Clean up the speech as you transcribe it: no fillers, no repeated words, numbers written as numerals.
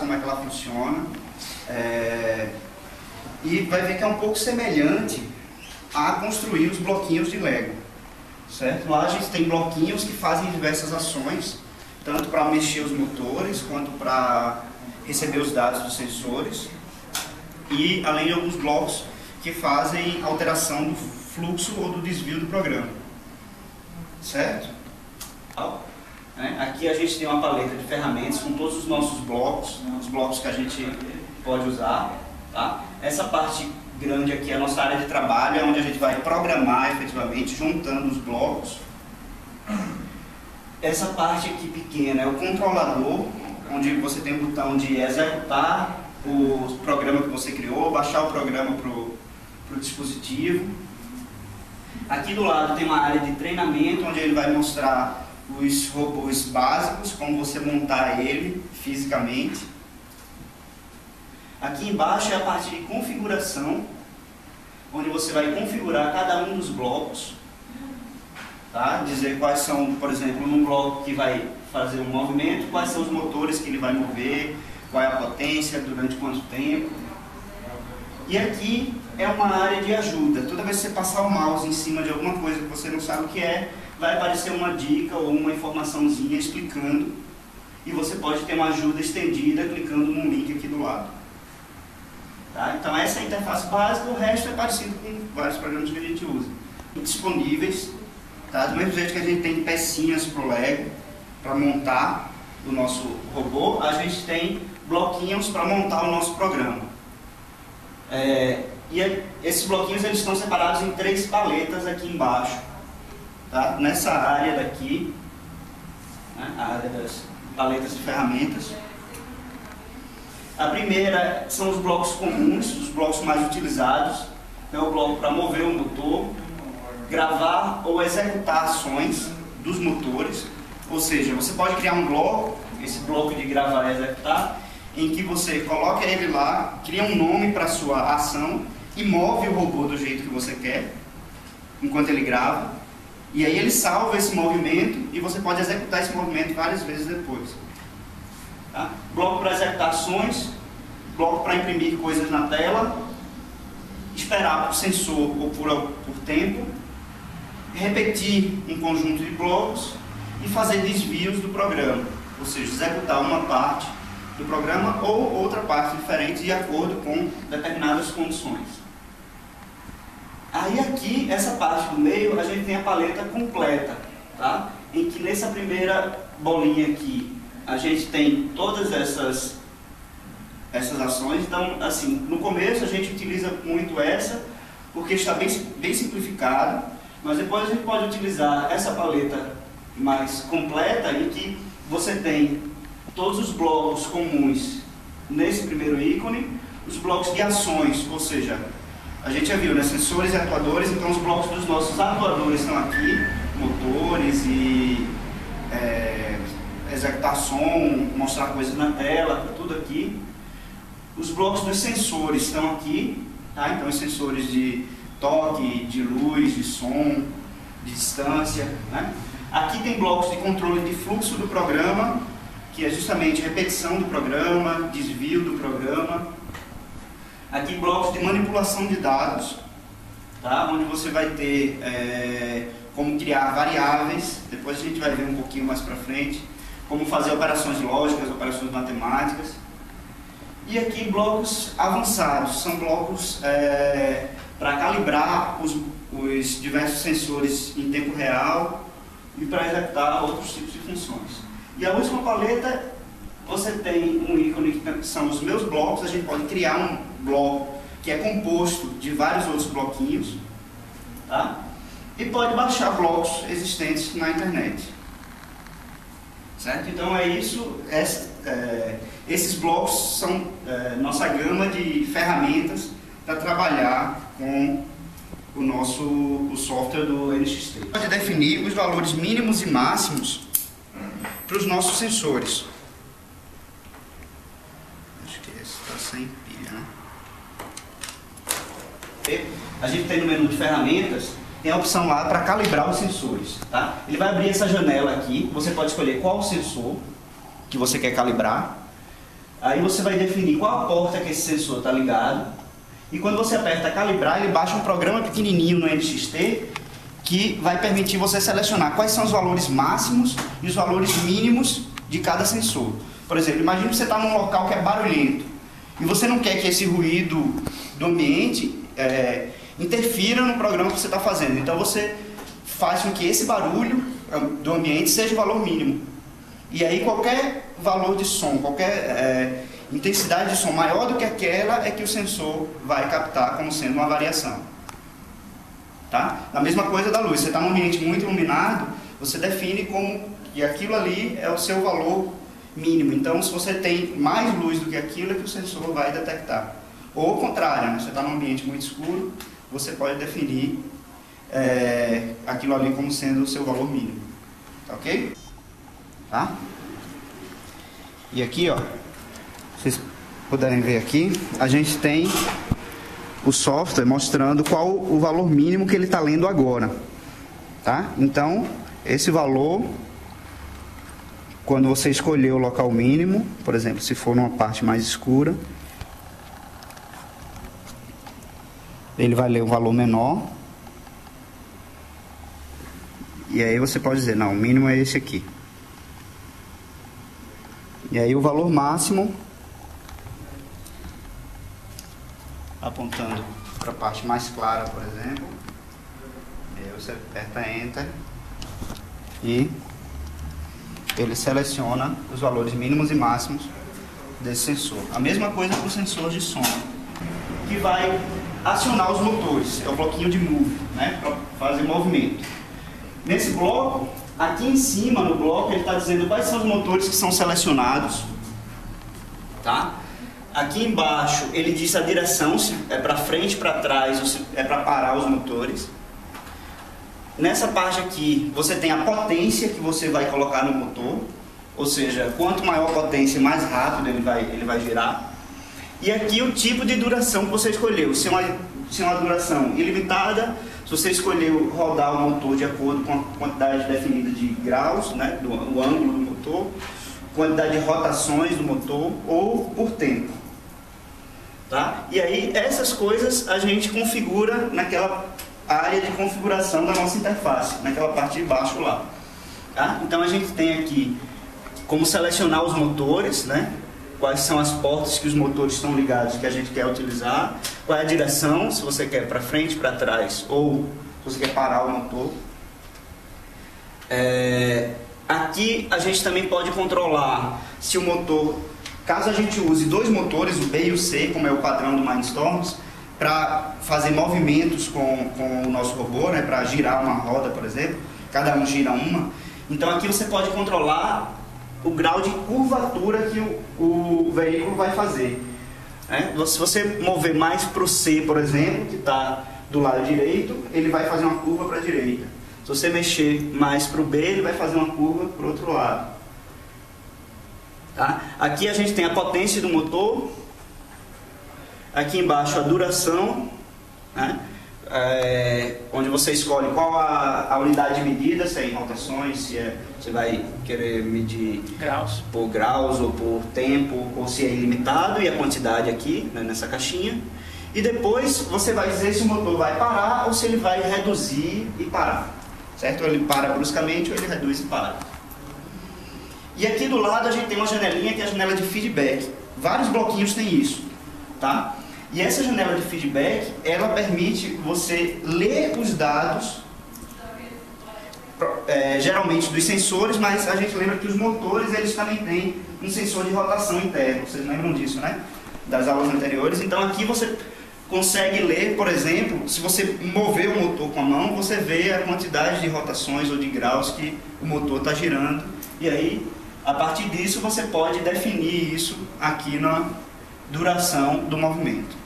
como é que ela funciona, e vai ver que é um pouco semelhante a construir os bloquinhos de Lego, certo? Lá a gente tem bloquinhos que fazem diversas ações, tanto para mexer os motores, quanto para receber os dados dos sensores, e além de alguns blocos que fazem alteração do fluxo ou do desvio do programa, certo? Aqui a gente tem uma paleta de ferramentas com todos os nossos blocos, os blocos que a gente pode usar, tá? Essa parte grande aqui é a nossa área de trabalho, é onde a gente vai programar efetivamente, juntando os blocos. Essa parte aqui pequena é o controlador, onde você tem o botão de executar o programa que você criou, baixar o programa para o dispositivo. Aqui do lado tem uma área de treinamento, onde ele vai mostrar os robôs básicos, como você montar ele fisicamente. Aqui embaixo é a parte de configuração, onde você vai configurar cada um dos blocos, tá? Dizer quais são, por exemplo, num bloco que vai fazer um movimento, quais são os motores que ele vai mover, qual é a potência, durante quanto tempo. E aqui é uma área de ajuda. Toda vez que você passar o mouse em cima de alguma coisa que você não sabe o que é, vai aparecer uma dica ou uma informaçãozinha explicando, e você pode ter uma ajuda estendida clicando num link aqui do lado. Tá? Então essa é a interface básica, o resto é parecido com vários programas que a gente usa. Disponíveis, tá? Do mesmo jeito que a gente tem pecinhas para o Lego, para montar o nosso robô, a gente tem bloquinhos para montar o nosso programa. E esses bloquinhos eles estão separados em 3 paletas aqui embaixo, tá? Nessa área daqui, né? A área das paletas de ferramentas. A primeira são os blocos comuns, os blocos mais utilizados. É o bloco para mover o motor, gravar ou executar ações dos motores. Ou seja, você pode criar um bloco, esse bloco de gravar e executar, em que você coloca ele lá, cria um nome para a sua ação e move o robô do jeito que você quer, enquanto ele grava. E aí ele salva esse movimento e você pode executar esse movimento várias vezes depois. Tá? Bloco para executar ações, bloco para imprimir coisas na tela, esperar por sensor ou por tempo, repetir um conjunto de blocos e fazer desvios do programa, ou seja, executar uma parte do programa ou outra parte diferente de acordo com determinadas condições. Aí aqui, essa parte do meio, a gente tem a paleta completa, tá? Em que nessa primeira bolinha aqui, a gente tem todas essas ações. Então, assim, no começo a gente utiliza muito essa, porque está bem simplificado, mas depois a gente pode utilizar essa paleta mais completa, em que você tem todos os blocos comuns nesse primeiro ícone, os blocos de ações, ou seja, a gente já viu, né, sensores e atuadores, então os blocos dos nossos atuadores estão aqui, motores e executar som, mostrar coisas na tela, tá tudo aqui. Os blocos dos sensores estão aqui, tá? Então os sensores de toque, de luz, de som, de distância, né? Aqui tem blocos de controle de fluxo do programa, que é justamente repetição do programa, desvio do programa. Aqui blocos de manipulação de dados, tá? Onde você vai ter como criar variáveis, depois a gente vai ver um pouquinho mais para frente, como fazer operações lógicas, operações matemáticas. E aqui blocos avançados, são blocos para calibrar os diversos sensores em tempo real e para executar outros tipos de funções. E a última paleta, você tem um ícone que são os meus blocos. A gente pode criar um bloco que é composto de vários outros bloquinhos, tá? E pode baixar blocos existentes na internet, certo? Então é isso. Esses blocos são nossa gama de ferramentas para trabalhar com o software do NX3. Pode definir os valores mínimos e máximos para os nossos sensores. Acho que esse está sem pilha, né? A gente tem no menu de ferramentas, tem a opção lá para calibrar os sensores, tá? Ele vai abrir essa janela aqui, você pode escolher qual sensor que você quer calibrar, Aí você vai definir qual a porta que esse sensor está ligado. E quando você aperta calibrar, ele baixa um programa pequenininho no NXT que vai permitir você selecionar quais são os valores máximos e os valores mínimos de cada sensor. Por exemplo, imagine que você está num local que é barulhento e você não quer que esse ruído do ambiente interfira no programa que você está fazendo. Então você faz com que esse barulho do ambiente seja o valor mínimo. E aí qualquer valor de som, qualquer intensidade de som maior do que aquela é que o sensor vai captar como sendo uma variação. Tá? A mesma coisa da luz. Você está num ambiente muito iluminado, você define como que aquilo ali é o seu valor mínimo. Então, se você tem mais luz do que aquilo, é que o sensor vai detectar. Ou ao contrário, né? Você está num ambiente muito escuro, você pode definir aquilo ali como sendo o seu valor mínimo. Tá ok? Tá? E aqui, ó, vocês puderem ver aqui, a gente tem o software mostrando qual o valor mínimo que ele está lendo agora, tá? Então, esse valor, quando você escolher o local mínimo, por exemplo, se for numa parte mais escura, ele vai ler um valor menor, e aí você pode dizer, não, o mínimo é esse aqui. E aí o valor máximo, apontando para a parte mais clara, por exemplo, e aí você aperta Enter e ele seleciona os valores mínimos e máximos desse sensor. A mesma coisa para o sensor de som, que vai acionar os motores, é o bloquinho de move, né, para fazer movimento. Nesse bloco, aqui em cima no bloco, ele está dizendo quais são os motores que são selecionados, tá? Aqui embaixo ele diz a direção, se é para frente, para trás, ou se é para parar os motores. Nessa parte aqui você tem a potência que você vai colocar no motor, ou seja, quanto maior a potência, mais rápido ele vai girar. E aqui o tipo de duração que você escolheu, se é uma duração ilimitada, se você escolheu rodar o motor de acordo com a quantidade definida de graus, né, do ângulo do motor, quantidade de rotações do motor ou por tempo. Tá? E aí essas coisas a gente configura naquela área de configuração da nossa interface, naquela parte de baixo lá. Tá? Então a gente tem aqui como selecionar os motores, né? Quais são as portas que os motores estão ligados que a gente quer utilizar, qual é a direção, se você quer para frente, para trás, ou se você quer parar o motor. Aqui a gente também pode controlar se o motor, caso a gente use dois motores, o B e o C, como é o padrão do Mindstorms, para fazer movimentos com o nosso robô, né, para girar uma roda, por exemplo, cada um gira uma. Então aqui você pode controlar o grau de curvatura que o veículo vai fazer. Se você mover mais para o C, por exemplo, que está do lado direito, ele vai fazer uma curva para a direita. Se você mexer mais para o B, ele vai fazer uma curva para o outro lado. Tá? Aqui a gente tem a potência do motor, aqui embaixo a duração, né? Onde você escolhe qual a unidade de medida, se é em rotações, se você vai querer medir graus, por graus ou por tempo, ou se é ilimitado, e a quantidade aqui, né, nessa caixinha. E depois você vai dizer se o motor vai parar ou se ele vai reduzir e parar, certo? Ou ele para bruscamente ou ele reduz e para. E aqui do lado a gente tem uma janelinha que é a janela de feedback. Vários bloquinhos têm isso, tá? E essa janela de feedback, ela permite você ler os dados, geralmente dos sensores, mas a gente lembra que os motores, eles também têm um sensor de rotação interno. Vocês lembram disso, né? Das aulas anteriores. Então aqui você consegue ler, por exemplo, se você mover o motor com a mão, você vê a quantidade de rotações ou de graus que o motor está girando. E aí, a partir disso, você pode definir isso aqui na duração do movimento.